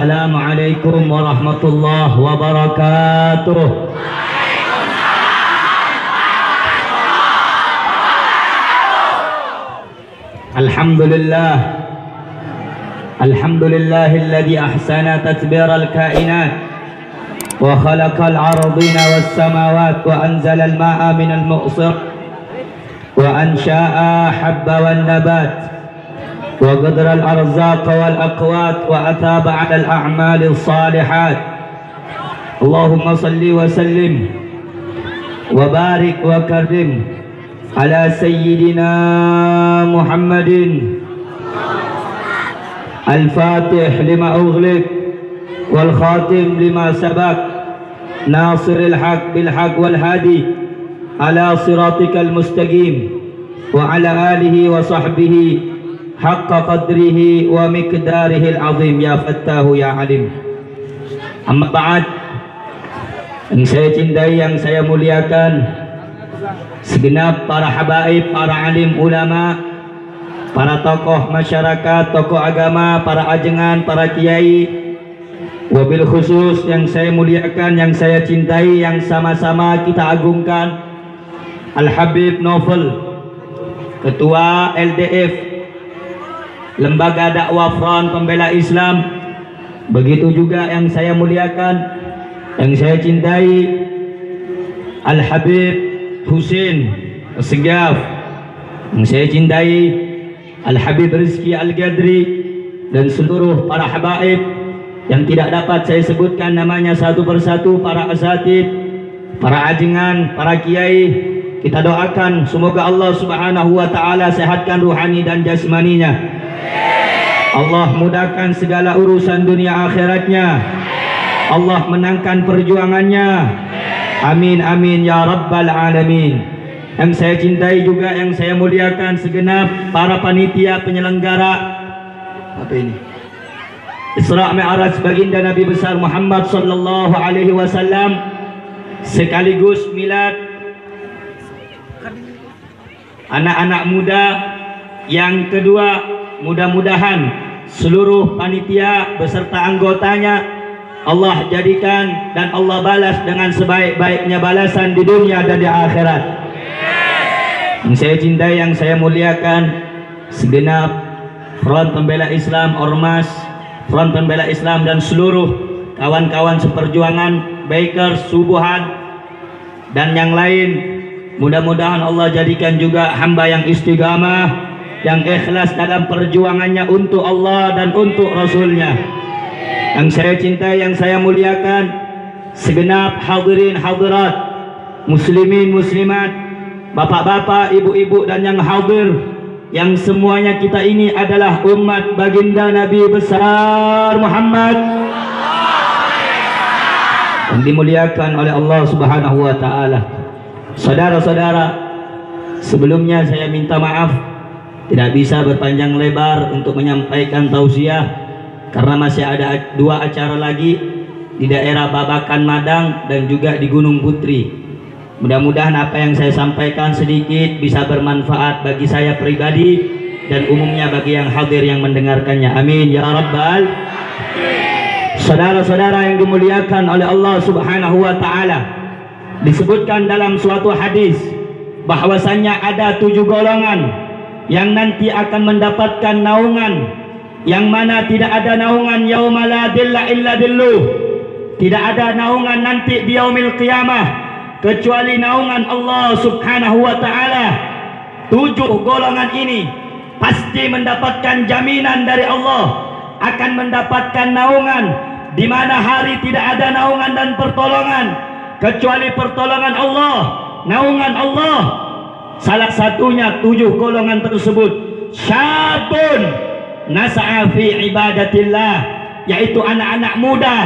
Assalamualaikum warahmatullahi wabarakatuh. Alhamdulillah. Alhamdulillahilladzi ahsana tadbiral kainat wa khalaqal ardina was samawati wa anzalal ma'a minal mu'sir wa ansha'a habba wan nabat wa qadara al-arzaq wal aqwat wa ataba 'ala al-a'mal as-salihat. Allahumma salli wa sallim wa barik wa karrim ala sayyidina Muhammadin al-fatih lima ughliq wal khatim lima sabaq nasiril haq bil haq wal hadi ala siratikal mustaqim wa ala alihi wa sahbihi haqqa qadrihi wa miqdarihi al-azim. Ya fattahu ya alim. Amma ba'd. Yang saya cintai, yang saya muliakan, segenap para habaib, para alim ulama, para tokoh masyarakat, tokoh agama, para ajengan, para kiai, wabil khusus yang saya muliakan, yang saya cintai, yang sama-sama kita agungkan, Al-Habib Novel, Ketua LDF Lembaga Dakwah Front Pembela Islam. Begitu juga yang saya muliakan, yang saya cintai, Al-Habib Husin Segaf, yang saya cintai Al-Habib Rizki Al-Gadri, dan seluruh para habaib yang tidak dapat saya sebutkan namanya satu persatu, para asatid, para ajengan, para kiai. Kita doakan semoga Allah Subhanahu wa ta'ala sehatkan ruhani dan jasmaninya. Allah mudahkan segala urusan dunia akhiratnya. Allah menangkan perjuangannya. Amin amin ya rabbal alamin. Yang saya cintai juga, yang saya muliakan, segenap para panitia penyelenggara apa ini, Isra Mi'raj baginda Nabi besar Muhammad sallallahu alaihi wasallam, sekaligus milad anak-anak muda. Yang kedua, mudah-mudahan seluruh panitia beserta anggotanya Allah jadikan dan Allah balas dengan sebaik-baiknya balasan di dunia dan di akhirat. Yang saya cintai, yang saya muliakan, segenap Front Pembela Islam, Ormas Front Pembela Islam, dan seluruh kawan-kawan seperjuangan, Bikers, Subuhan, dan yang lain. Mudah-mudahan Allah jadikan juga hamba yang istiqamah, yang ikhlas dalam perjuangannya untuk Allah dan untuk Rasulnya. Yang saya cintai, yang saya muliakan, segenap hadirin hadirat, muslimin muslimat, bapak-bapak, ibu-ibu, dan yang hadir, yang semuanya kita ini adalah umat baginda Nabi besar Muhammad yang dimuliakan oleh Allah Subhanahu wa ta'ala. Saudara-saudara, sebelumnya saya minta maaf tidak bisa berpanjang lebar untuk menyampaikan tausiah karena masih ada dua acara lagi di daerah Babakan Madang dan juga di Gunung Putri. Mudah-mudahan apa yang saya sampaikan sedikit bisa bermanfaat bagi saya pribadi dan umumnya bagi yang hadir yang mendengarkannya. Amin ya rabbal. Saudara-saudara yang dimuliakan oleh Allah Subhanahu wa ta'ala, disebutkan dalam suatu hadis bahwasannya ada 7 golongan yang nanti akan mendapatkan naungan, yang mana tidak ada naungan yauma la dilla illa dilluh. Tidak ada naungan nanti di yaumil qiyamah kecuali naungan Allah Subhanahu wa ta'ala. 7 golongan ini pasti mendapatkan jaminan dari Allah akan mendapatkan naungan, di mana hari tidak ada naungan dan pertolongan kecuali pertolongan Allah, naungan Allah. Salah satunya 7 golongan tersebut, syabun nasa'a fi ibadatillah, yaitu anak-anak muda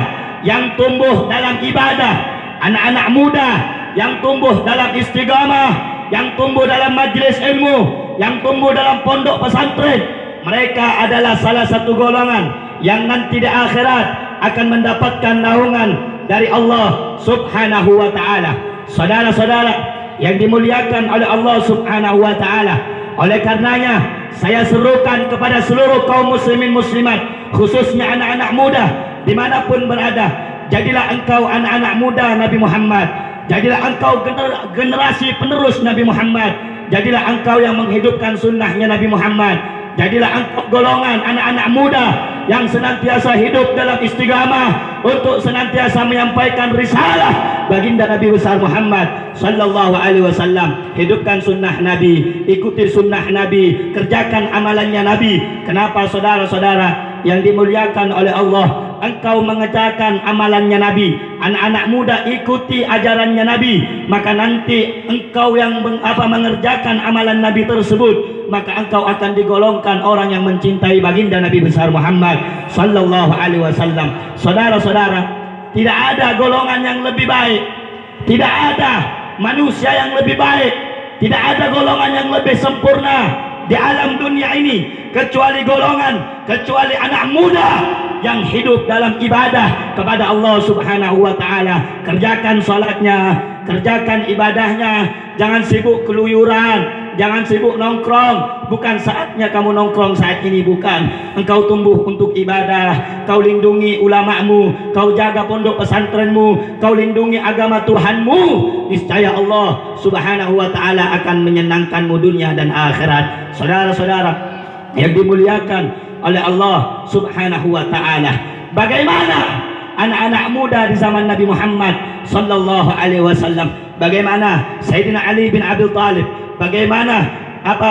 yang tumbuh dalam ibadah, anak-anak muda yang tumbuh dalam istiqamah, yang tumbuh dalam majlis ilmu, yang tumbuh dalam pondok pesantren. Mereka adalah salah satu golongan yang nanti di akhirat akan mendapatkan naungan dari Allah Subhanahu wa ta'ala. Saudara-saudara yang dimuliakan oleh Allah Subhanahu wa ta'ala, oleh karenanya saya serukan kepada seluruh kaum muslimin muslimat, khususnya anak-anak muda, dimanapun berada. Jadilah engkau anak-anak muda Nabi Muhammad, jadilah engkau generasi penerus Nabi Muhammad, jadilah engkau yang menghidupkan sunnahnya Nabi Muhammad, jadilah engkau golongan anak-anak muda yang senantiasa hidup dalam istiqamah untuk senantiasa menyampaikan risalah baginda Nabi besar Muhammad sallallahu alaihi wasallam. Hidupkan sunnah Nabi, ikuti sunnah Nabi, kerjakan amalannya Nabi. Kenapa saudara-saudara yang dimuliakan oleh Allah, engkau mengerjakan amalannya Nabi, anak-anak muda ikuti ajarannya Nabi, maka nanti engkau yang mengerjakan amalan Nabi tersebut, maka engkau akan digolongkan orang yang mencintai baginda Nabi besar Muhammad sallallahu alaihi wasallam. Saudara-saudara, tidak ada golongan yang lebih baik, tidak ada manusia yang lebih baik, tidak ada golongan yang lebih sempurna di alam dunia ini kecuali anak muda yang hidup dalam ibadah kepada Allah Subhanahu wa taala. Kerjakan salatnya, kerjakan ibadahnya, jangan sibuk keluyuran, jangan sibuk nongkrong. Bukan saatnya kamu nongkrong saat ini, bukan. Engkau tumbuh untuk ibadah, kau lindungi ulamamu, kau jaga pondok pesantrenmu, kau lindungi agama Tuhanmu. Niscaya Allah Subhanahu wa taala akan menyenangkanmu dunia dan akhirat. Saudara-saudara yang dimuliakan oleh Allah Subhanahu wa taala, bagaimana anak-anak muda di zaman Nabi Muhammad sallallahu alaihi wasallam? Bagaimana Sayyidina Ali bin Abi Thalib, bagaimana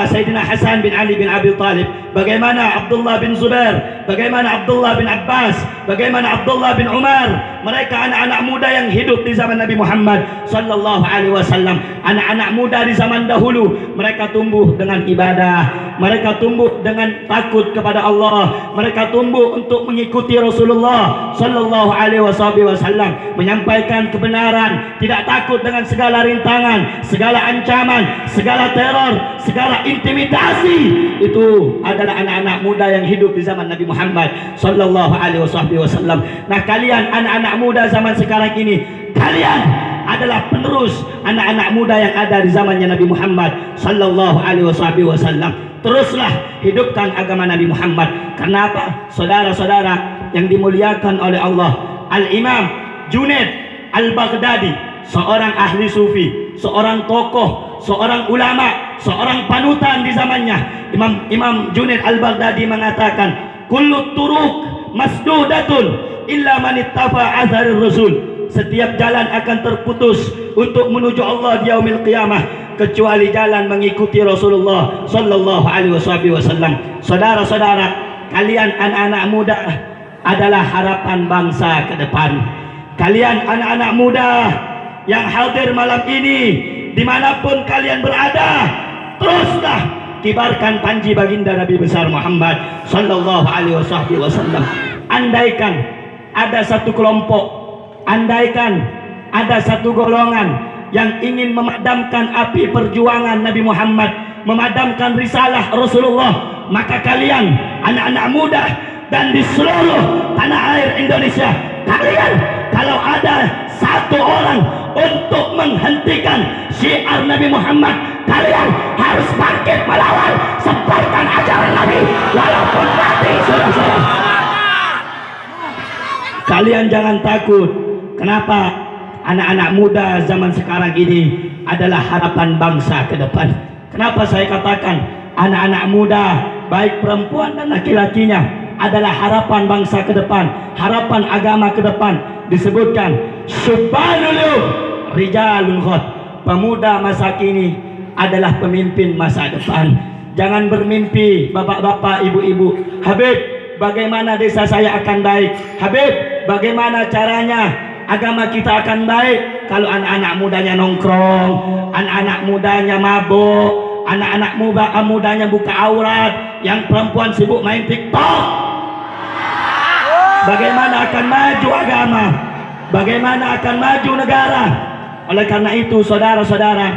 Sayyidina Hasan bin Ali bin Abi Thalib, bagaimana Abdullah bin Zubair, bagaimana Abdullah bin Abbas, bagaimana Abdullah bin Umar. Mereka anak-anak muda yang hidup di zaman Nabi Muhammad sallallahu alaihi wasallam. Anak-anak muda di zaman dahulu, mereka tumbuh dengan ibadah, mereka tumbuh dengan takut kepada Allah, mereka tumbuh untuk mengikuti Rasulullah sallallahu alaihi wasallam, menyampaikan kebenaran, tidak takut dengan segala rintangan, segala ancaman, segala teror, segala intimidasi. Itu adalah anak-anak muda yang hidup di zaman Nabi Muhammad sallallahu alaihi wasallam. Nah, kalian anak-anak muda zaman sekarang ini, kalian adalah penerus anak-anak muda yang ada di zamannya Nabi Muhammad sallallahu alaihi wasallam. Teruslah hidupkan agama Nabi Muhammad. Kenapa? Saudara-saudara yang dimuliakan oleh Allah, Al-Imam Junaid Al-Baghdadi, seorang ahli sufi, seorang tokoh, seorang ulama, seorang panutan di zamannya. Imam Junaid Al-Baghdadi mengatakan, kullu turuq masdudatun illa man ittafa atharir rasul. Setiap jalan akan terputus untuk menuju Allah di yaumil qiyamah kecuali jalan mengikuti Rasulullah sallallahu alaihi wasallam. Saudara-saudara, kalian anak-anak muda adalah harapan bangsa ke depan. Kalian anak-anak muda yang hadir malam ini, dimanapun kalian berada, teruslah kibarkan panji baginda Nabi besar Muhammad sallallahu alaihi wasallam. Andaikan ada satu kelompok, andaikan ada satu golongan yang ingin memadamkan api perjuangan Nabi Muhammad, memadamkan risalah Rasulullah, maka kalian anak-anak muda dan di seluruh tanah air Indonesia, kalian kalau ada satu orang untuk menghentikan syiar Nabi Muhammad, kalian harus bangkit melawan, sebarkan ajaran Nabi walaupun mati sudah. Kalian jangan takut. Kenapa? Anak-anak muda zaman sekarang ini adalah harapan bangsa ke depan. Kenapa saya katakan anak-anak muda, baik perempuan dan laki-lakinya, adalah harapan bangsa ke depan, harapan agama ke depan. Disebutkan subhanallah rijalun khot, pemuda masa kini adalah pemimpin masa depan. Jangan bermimpi bapak-bapak, ibu-ibu, Habib, bagaimana desa saya akan baik? Habib, bagaimana caranya agama kita akan baik? Kalau anak-anak mudanya nongkrong, anak-anak mudanya mabuk, anak-anak mudanya buka aurat, yang perempuan sibuk main TikTok, bagaimana akan maju agama? Bagaimana akan maju negara? Oleh karena itu, saudara-saudara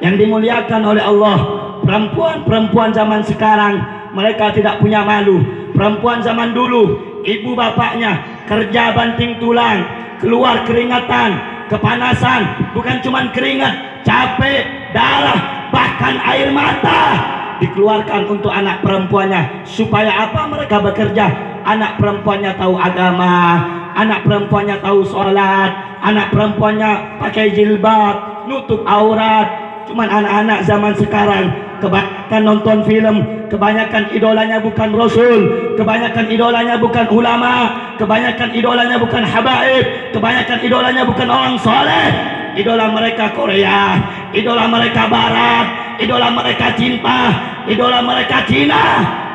yang dimuliakan oleh Allah, perempuan-perempuan zaman sekarang mereka tidak punya malu. Perempuan zaman dulu, ibu bapaknya kerja banting tulang, keluar keringatan, kepanasan, bukan cuma keringat, capek, darah, bahkan air mata dikeluarkan untuk anak perempuannya. Supaya apa mereka bekerja? Anak perempuannya tahu agama, anak perempuannya tahu sholat, anak perempuannya pakai jilbab, nutup aurat. Cuman anak-anak zaman sekarang kebanyakan nonton film, kebanyakan idolanya bukan Rasul, kebanyakan idolanya bukan ulama, kebanyakan idolanya bukan habaib, kebanyakan idolanya bukan orang soleh. Idola mereka Korea, idola mereka Barat, idola mereka cinta, idola mereka Cina.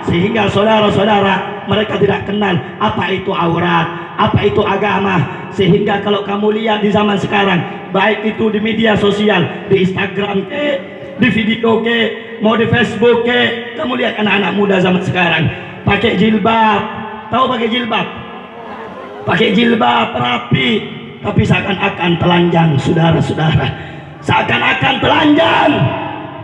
Sehingga saudara-saudara, mereka tidak kenal apa itu aurat, apa itu agama. Sehingga kalau kamu lihat di zaman sekarang, baik itu di media sosial, di Instagram ke, di video ke, mau di Facebook ke, kamu lihat anak-anak muda zaman sekarang pakai jilbab. Tahu pakai jilbab? Pakai jilbab rapi, tapi seakan-akan telanjang, saudara-saudara. Seakan-akan telanjang.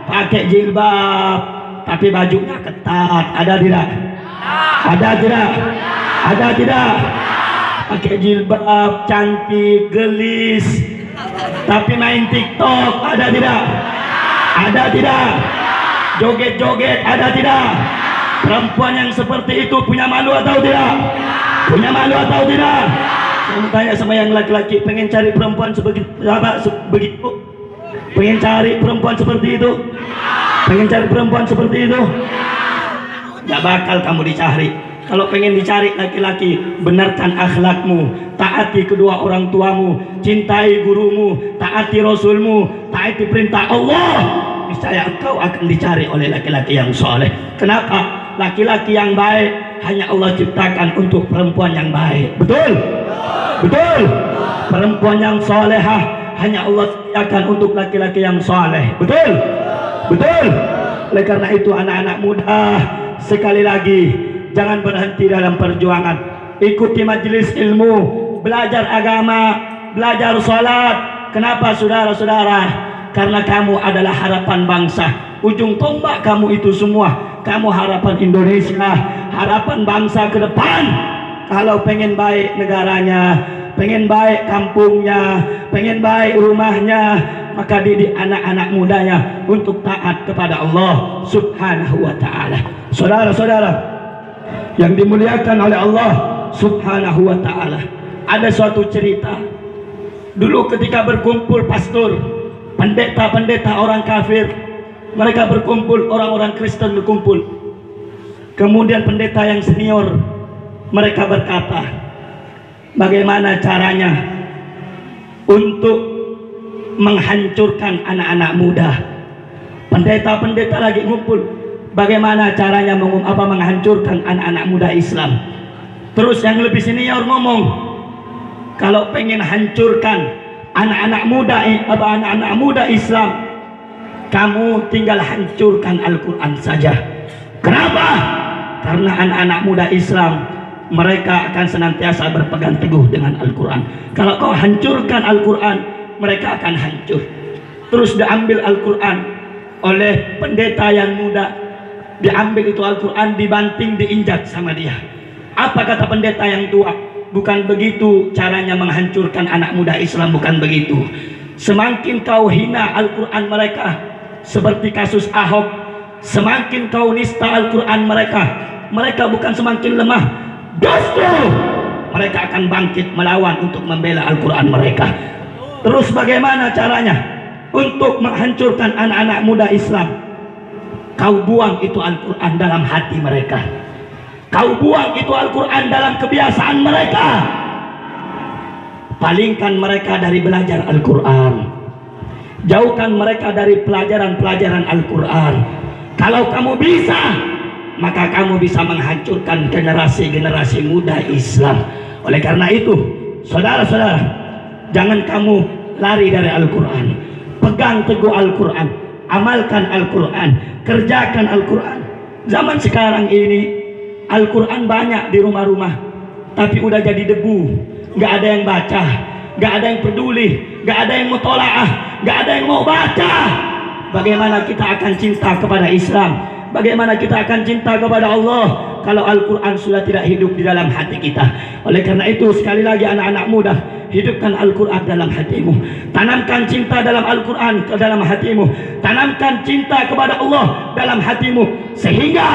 Pakai jilbab, tapi bajunya ketat. Ada tidak? Ada tidak? Ada tidak? Pakai jilbab cantik, gelis, tapi main TikTok. Ada tidak? Ada tidak? Joget-joget. Ada tidak? Perempuan yang seperti itu punya malu atau tidak? Punya malu atau tidak? Saya tanya sama yang laki-laki, pengen cari perempuan begitu? Pengen cari perempuan seperti itu? Pengen cari perempuan seperti itu? Gak bakal kamu dicari. Kalau pengen dicari laki-laki, benarkan akhlakmu, taati kedua orang tuamu, cintai gurumu, taati Rasulmu, taati perintah Allah. Niscaya engkau akan dicari oleh laki-laki yang soleh. Kenapa? Laki-laki yang baik hanya Allah ciptakan untuk perempuan yang baik. Betul? Betul? Perempuan yang solehah hanya Allah ciptakan untuk laki-laki yang soleh. Betul? Betul? Oleh karena itu anak-anak muda, sekali lagi, jangan berhenti dalam perjuangan. Ikuti majelis ilmu, belajar agama, belajar sholat. Kenapa saudara-saudara? Karena kamu adalah harapan bangsa. Ujung tombak kamu itu semua, kamu harapan Indonesia, harapan bangsa ke depan. Kalau pengen baik negaranya, pengen baik kampungnya, pengen baik rumahnya, maka didik anak-anak mudanya untuk taat kepada Allah Subhanahu wa ta'ala. Saudara-saudara yang dimuliakan oleh Allah Subhanahu wa ta'ala, ada suatu cerita dulu ketika berkumpul pastor, pendeta-pendeta orang kafir, mereka berkumpul, orang-orang Kristen berkumpul. Kemudian pendeta yang senior, mereka berkata, bagaimana caranya untuk menghancurkan anak-anak muda? Pendeta-pendeta lagi ngumpul, bagaimana caranya menghancurkan anak-anak muda Islam? Terus yang lebih senior ngomong, kalau pengen hancurkan anak-anak muda Islam, kamu tinggal hancurkan Al-Quran saja. Kenapa? Karena anak-anak muda Islam, mereka akan senantiasa berpegang teguh dengan Al-Quran. Kalau kau hancurkan Al-Quran, mereka akan hancur. Terus diambil Al-Quran oleh pendeta yang muda, diambil itu Al-Quran, dibanting, diinjak sama dia. Apa kata pendeta yang tua? Bukan begitu caranya menghancurkan anak muda Islam, bukan begitu. Semakin kau hina Al-Quran mereka, seperti kasus Ahok, semakin kau nista Al-Quran mereka, mereka bukan semakin lemah, justru mereka akan bangkit melawan untuk membela Al-Quran mereka. Terus bagaimana caranya untuk menghancurkan anak-anak muda Islam? Kau buang itu Al-Quran dalam hati mereka, kau buang itu Al-Quran dalam kebiasaan mereka. Palingkan mereka dari belajar Al-Quran, jauhkan mereka dari pelajaran-pelajaran Al-Quran. Kalau kamu bisa, maka kamu bisa menghancurkan generasi-generasi muda Islam. Oleh karena itu, saudara-saudara, jangan kamu lari dari Al-Quran. Pegang teguh Al-Quran, amalkan Al-Quran, kerjakan Al-Quran. Zaman sekarang ini Al-Quran banyak di rumah-rumah, tapi udah jadi debu. Gak ada yang baca, gak ada yang peduli, gak ada yang mutolaah, gak ada yang mau baca. Bagaimana kita akan cinta kepada Islam? Bagaimana kita akan cinta kepada Allah kalau Al-Quran sudah tidak hidup di dalam hati kita? Oleh karena itu, sekali lagi anak-anak muda, hidupkan Al-Quran dalam hatimu. Tanamkan cinta dalam Al-Quran ke dalam hatimu. Tanamkan cinta kepada Allah dalam hatimu. Sehingga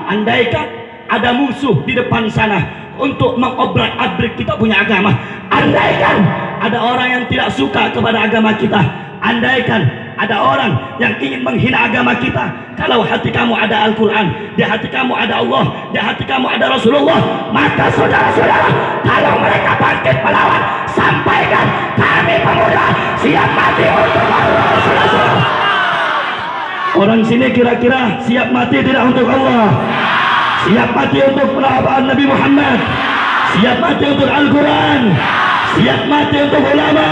andaikan ada musuh di depan sana, untuk mengobrak-abrik kita punya agama. Andaikan ada orang yang tidak suka kepada agama kita, andaikan ada orang yang ingin menghina agama kita, kalau hati kamu ada Al-Quran, di hati kamu ada Allah, di hati kamu ada Rasulullah, maka saudara-saudara, kalau mereka bangkit melawan, sampaikan kami pemuda siap mati untuk Allah. Saudara-saudara, orang sini kira-kira siap mati tidak untuk Allah? Siap mati untuk perabaan Nabi Muhammad, siap mati untuk Al-Quran, siap mati untuk ulama.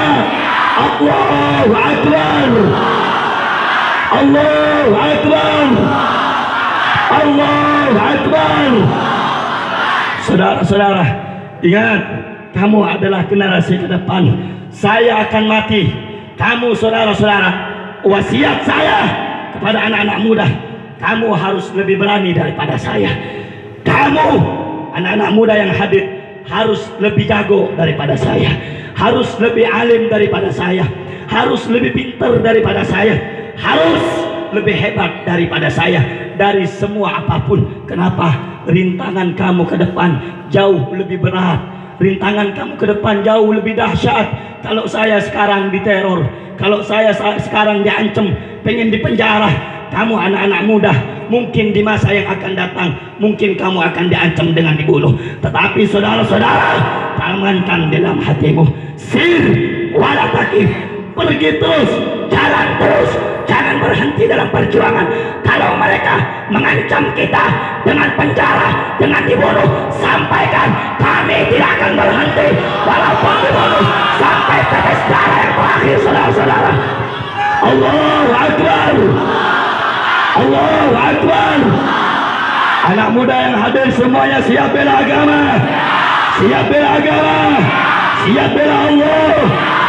Allahu Akbar, Allahu Akbar, Allahu Akbar. Saudara-saudara, ingat, kamu adalah generasi ke depan. Saya akan mati. Kamu saudara-saudara, wasiat saya kepada anak-anak muda, kamu harus lebih berani daripada saya. Kamu anak-anak muda yang hadir harus lebih jago daripada saya, harus lebih alim daripada saya, harus lebih pintar daripada saya, harus lebih hebat daripada saya dari semua apapun. Kenapa? Rintangan kamu ke depan jauh lebih berat, rintangan kamu ke depan jauh lebih dahsyat. Kalau saya sekarang diteror, kalau saya sekarang diancam, pengen dipenjara, kamu anak-anak muda, mungkin di masa yang akan datang, mungkin kamu akan diancam dengan dibunuh. Tetapi saudara-saudara, tanamkan dalam hatimu, sir wala takif, pergi terus, jalan terus, jangan berhenti dalam perjuangan. Kalau mereka mengancam kita dengan penjara, dengan dibunuh, sampaikan kami tidak akan berhenti walaupun dibunuh sampai tetes darah yang terakhir. Saudara-saudara, Allahu Akbar, Allahu Akbar. Anak muda yang hadir semuanya siap bela agama, siap bela agama, siap bela Allah.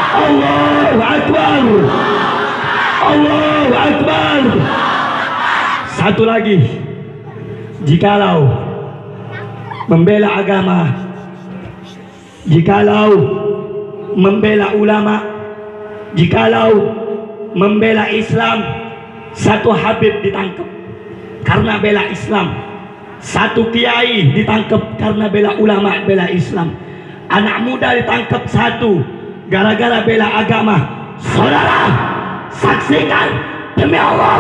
Allahu Akbar, Allahu Akbar. Satu lagi, jikalau membela agama, jikalau membela ulama, jikalau membela Islam, satu Habib ditangkap karena bela Islam, satu kiai ditangkap karena bela ulama, bela Islam, anak muda ditangkap satu gara-gara bela agama. Saudara, saksikan demi Allah,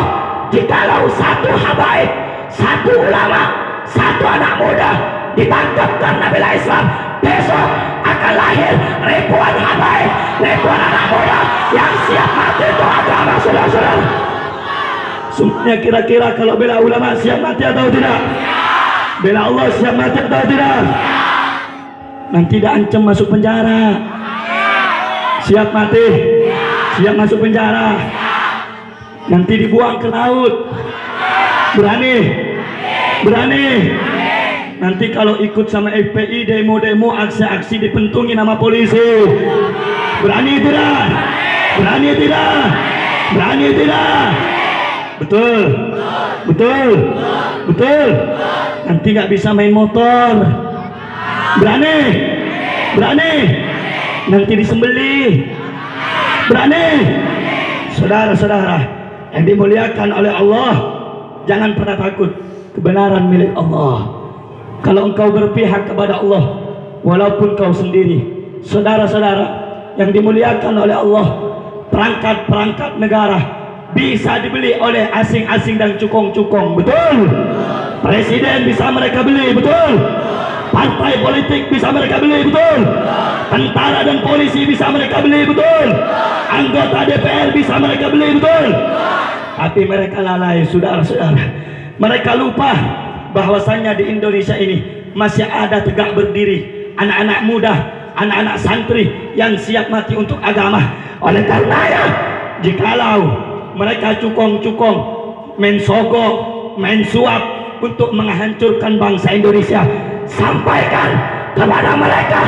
jikalau satu habaib, satu ulama, satu anak muda ditangkap karena bela Islam, besok akan lahir ribuan habaib, ribuan anak muda yang siap mati untuk agama. Saudara-saudara, semuanya kira-kira kalau bela ulama siap mati atau tidak? Bela Allah siap mati atau tidak? Nanti diancam masuk penjara. Siap mati, siap masuk penjara, nanti dibuang ke laut. Berani? Berani? Nanti kalau ikut sama FPI demo-demo, aksi-aksi, dipentungi nama polisi. Berani tidak? Berani tidak? Berani tidak? Betul? Betul? Betul? Nanti nggak bisa main motor. Berani? Berani? Nanti disembelih. Berani? Saudara-saudara yang dimuliakan oleh Allah, jangan pernah takut. Kebenaran milik Allah. Kalau engkau berpihak kepada Allah, walaupun kau sendiri, saudara-saudara yang dimuliakan oleh Allah, perangkat-perangkat negara bisa dibeli oleh asing-asing dan cukong-cukong. Betul? Presiden bisa mereka beli. Betul? Partai politik bisa mereka beli. Betul? Tentara dan polisi bisa mereka beli. Betul? Anggota DPR bisa mereka beli. Betul? Tapi mereka lalai, saudara-saudara. Mereka lupa bahwasannya di Indonesia ini masih ada tegak berdiri anak-anak muda, anak-anak santri yang siap mati untuk agama. Oleh karenanya, jikalau mereka cukong-cukong, main sogok, main suap untuk menghancurkan bangsa Indonesia, sampaikan kepada mereka,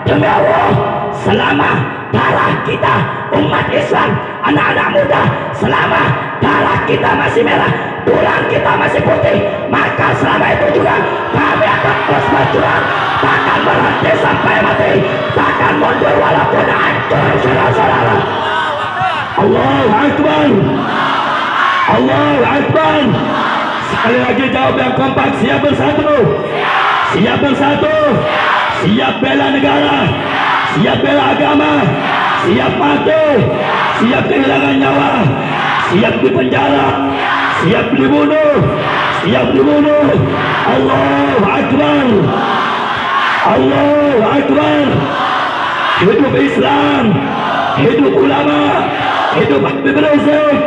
demi Allah, selama darah kita umat Islam, anak-anak muda, selama darah kita masih merah, tulang kita masih putih, maka selama itu juga kami akan terus berjuang, takkan berhenti sampai mati, takkan mundur walaupun hancur. Saudara-saudara, Allahu Akbar, Allahu Akbar. Sekali lagi jawab yang kompak, siap bersatu, siap bersatu, siap bela negara, siap bela agama, siap mati, siap kehilangan nyawa, siap dipenjara, siap dibunuh, siap dibunuh. Allahu Akbar, Allahu Akbar. Hidup Islam, hidup ulama, hidup Habib Rizik,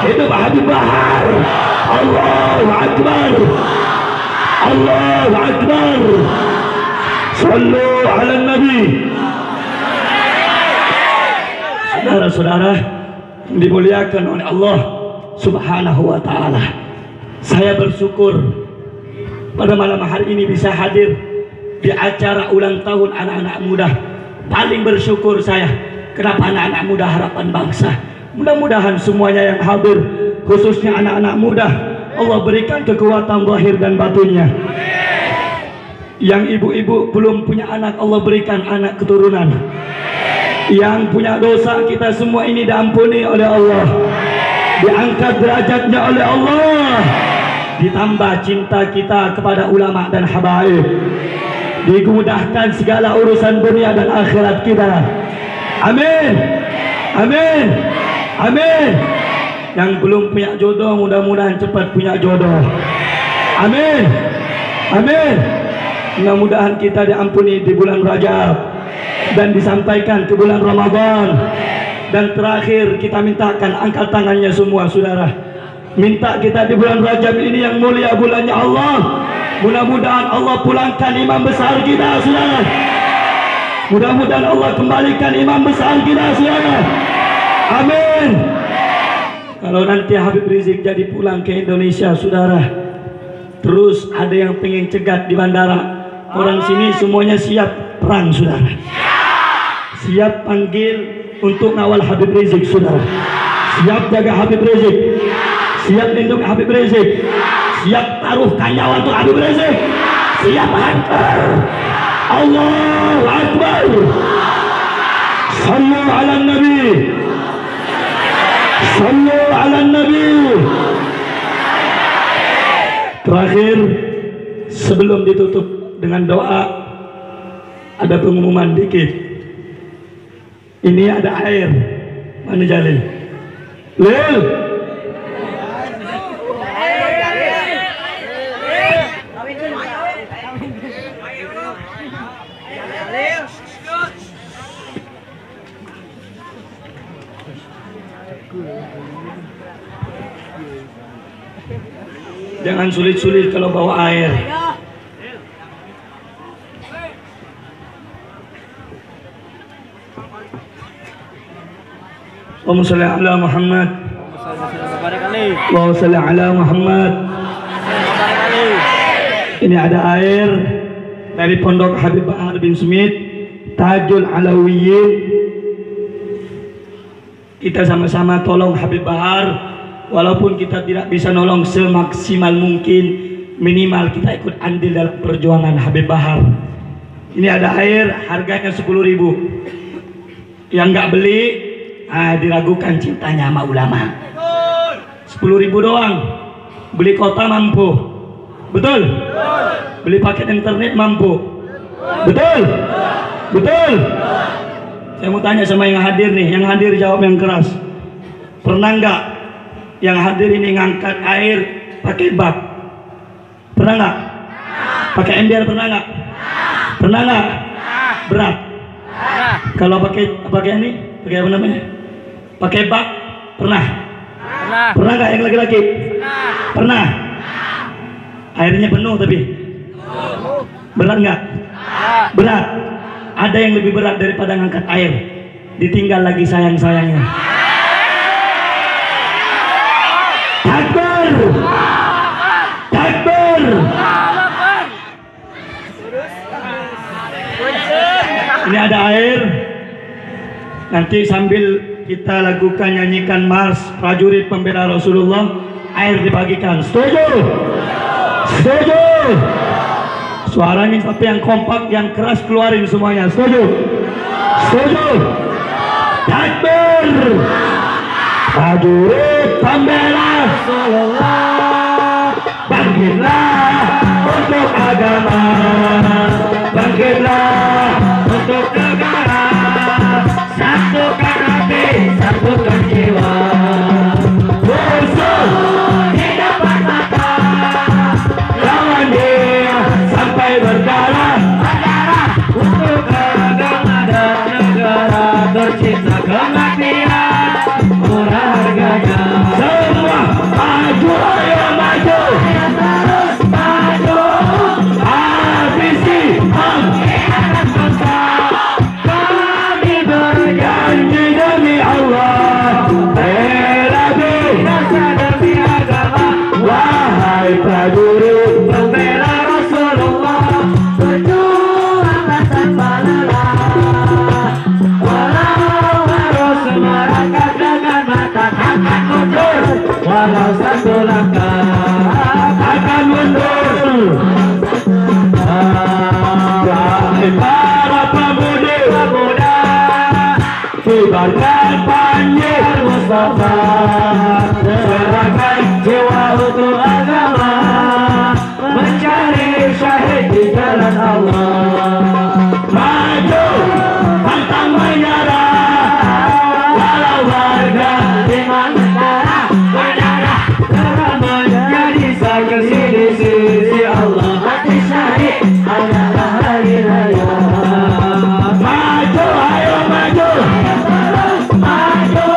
hidup Habib Bahar. Allahu Akbar, Allahu Akbar. Sallu ala Nabi. Saudara-saudara dimuliakan oleh Allah Subhanahu wa ta'ala, saya bersyukur pada malam hari ini bisa hadir di acara ulang tahun anak-anak muda. Paling bersyukur saya, kenapa anak-anak muda harapan bangsa. Mudah-mudahan semuanya yang hadir, khususnya anak-anak muda, Allah berikan kekuatan zahir dan batinnya. Yang ibu-ibu belum punya anak, Allah berikan anak keturunan. Yang punya dosa, kita semua ini diampuni oleh Allah, diangkat derajatnya oleh Allah, ditambah cinta kita kepada ulama dan habaib, dimudahkan segala urusan dunia dan akhirat kita. Amin, amin, amin. Yang belum punya jodoh, mudah-mudahan cepat punya jodoh. Amin, amin. Mudah-mudahan kita diampuni di bulan Rajab dan disampaikan ke bulan Ramadan. Dan terakhir kita mintakan, angkat tangannya semua saudara, minta kita di bulan Rajab ini yang mulia bulannya Allah, mudah-mudahan Allah pulangkan imam besar kita saudara. Mudah-mudahan Allah kembalikan imam besar kita saudara. Amin. Kalau nanti Habib Rizik jadi pulang ke Indonesia saudara, terus ada yang pengen cegat di bandara, orang sini semuanya siap perang saudara, siap panggil untuk ngawal Habib Rizik saudara, siap jaga Habib Rizik, siap lindungi Habib Rizik, siap taruhkan nyawa untuk Habib Rizik, siap hantar. Allahu Akbar. Sallu ala Nabi, sallu ala Nabi. Terakhir sebelum ditutup dengan doa, ada pengumuman dikit. Ini ada air. Mana Jalil? Lil. Jangan sulit-sulit kalau bawa air. Allahumma shalli ala Muhammad. Allahumma shalli ala Muhammad. Ini ada air dari Pondok Habib Bahar bin Smith, Tajul Alawiyyin. Kita sama-sama tolong Habib Bahar, walaupun kita tidak bisa nolong semaksimal mungkin, minimal kita ikut andil dalam perjuangan Habib Bahar. Ini ada air, harganya 10.000. Yang nggak beli, diragukan cintanya sama ulama. 10.000 doang. Beli kota mampu, betul? Beli paket internet mampu, betul? Betul? Saya mau tanya sama yang hadir nih, yang hadir jawab yang keras. Pernah nggak yang hadir ini ngangkat air pakai bak? Pernah nggak? Pakai ember pernah nggak? Pernah nggak? Berat. Kalau pakai ini, pakai apa namanya? Pakai bak, pernah? Pernah nggak yang laki-laki? Pernah. Airnya penuh tapi berat nggak? Berat. Ada yang lebih berat daripada ngangkat air, ditinggal lagi sayang-sayangnya. Takbir, takbir. Ini ada air. Nanti sambil kita lakukan, nyanyikan mars prajurit pembela Rasulullah, air dibagikan. Setuju? Setuju? Suaranya tapi yang kompak, yang keras keluarin semuanya. Setuju? Setuju? Takbir! Prajurit pembela Rasulullah, bangkitlah untuk agama, bangkitlah satukan hati, satukan jiwa. Musuh di depan mata, lawan dia sampai berdarah untuk agama dan negara. Tercipta kematian murah harganya. Semua maju, ayo maju, terus maju, habisi pengkhianat bangsa. Kami berjanji demi Allah, bela binasa demi agama. Wahai prajurit pembela Rasulullah, berjuanglah tanpa lelah. Walau harus merangkak dengan mata, akan mundur. Walau satu langkah akan mundur. Wahai para pemuda, kibarkan panjir Mustafa, serahkan jiwa untuk agama, mencari syahid di jalan Allah. Maju pantang menyerah, walau warga di negara berdarah, telah menjadi saksi di sisi Allah. Mati syahid adalah hari raya. Maju, ayo maju, terus maju,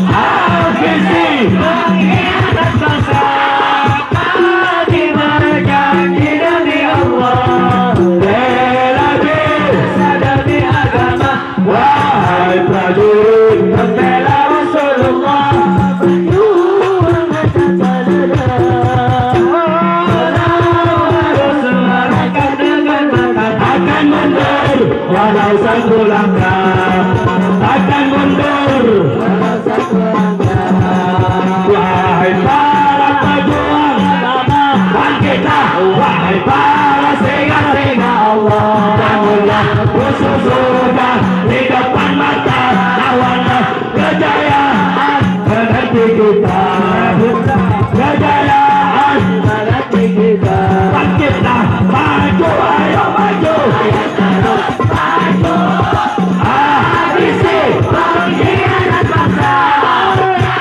habisi pengkhianat bangsa. Kami berjanji demi Allah, bela binasa demi agama. Wahai prajurit pembela Rasulullah, berjuanglah tanpa lelah. Walau harus merangkak dengan mata, akan mundur. Walau satu langkah akan mundur. Walau satu langkah. Wahai para pejuang agama, bangkitlah. Wahai para singa-singa Allah, bangunlah. Musuh sudah di depan mata, lawanlah kejayaan menanti kita. Kejayaan menanti kita. Bangkitlah, maju, ayo maju, terus maju, habisi pengkhianat bangsa.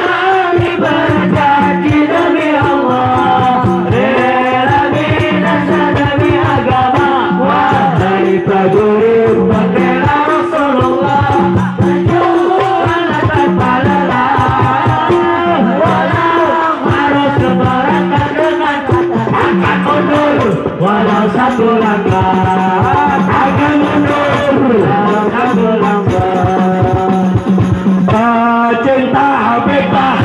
Kami berjanji demi Allah, bela binasa demi agama. Wahai prajurit pembela Rasulullah, berjuanglah tanpa lelah. Walau harus merangkak dengan mata, akan mundur. Walau satu langkah akan mundur. Walau satu langkah. Pecinta Habibah,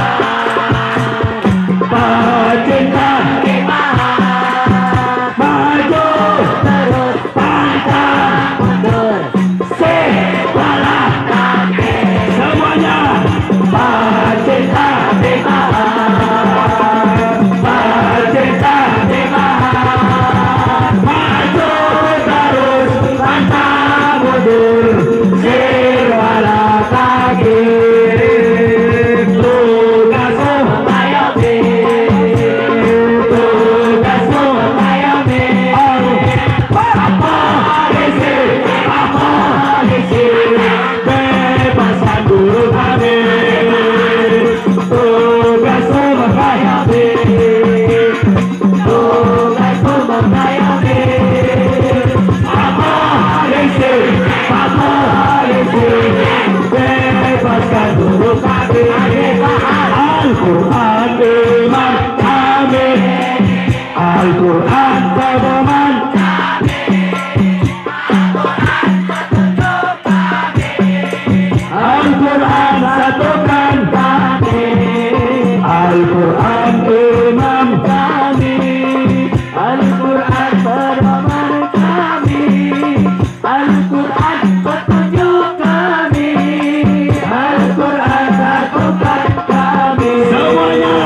pecinta maju, terus pantang mundur. Sebelah kaki semuanya. Pecinta pecinta maju, terus pantang mundur. Sebelah kaki. Tugasmu mengayomi, tugasmu mengayomi. Polisi, bebaskan guru kami. Tugasmu mengayomi, tugasmu mengayomi. Polisi, bebaskan guru kami. Al-Quran iman kami, Al-Quran pedoman kami, Al-Quran satukan kami, Al-Quran imam kami, Al-Quran pedoman kami, Al-Quran petunjuk kami, Al-Quran satukan kami. Semuanya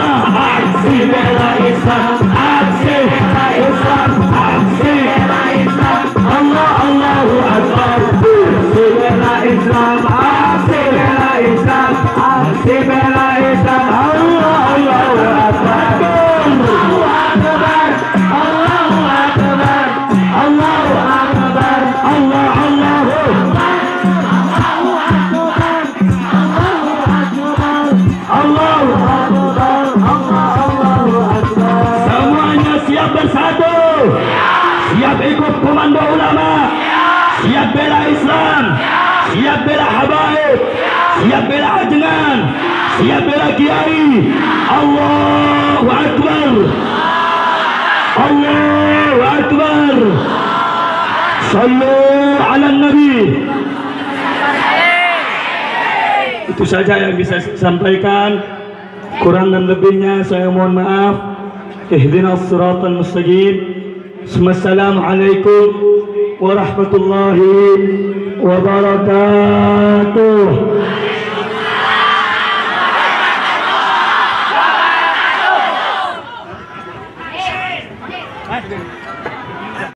siap bela ajengan, siap bela kiai. Allahu Akbar, Allahu Akbar. Sallu ala Nabi. Itu saja yang bisa saya sampaikan. Kurang dan lebihnya saya mohon maaf. Ihdinas siratal mustaqim. Assalamualaikum warahmatullahi wabarakatuh.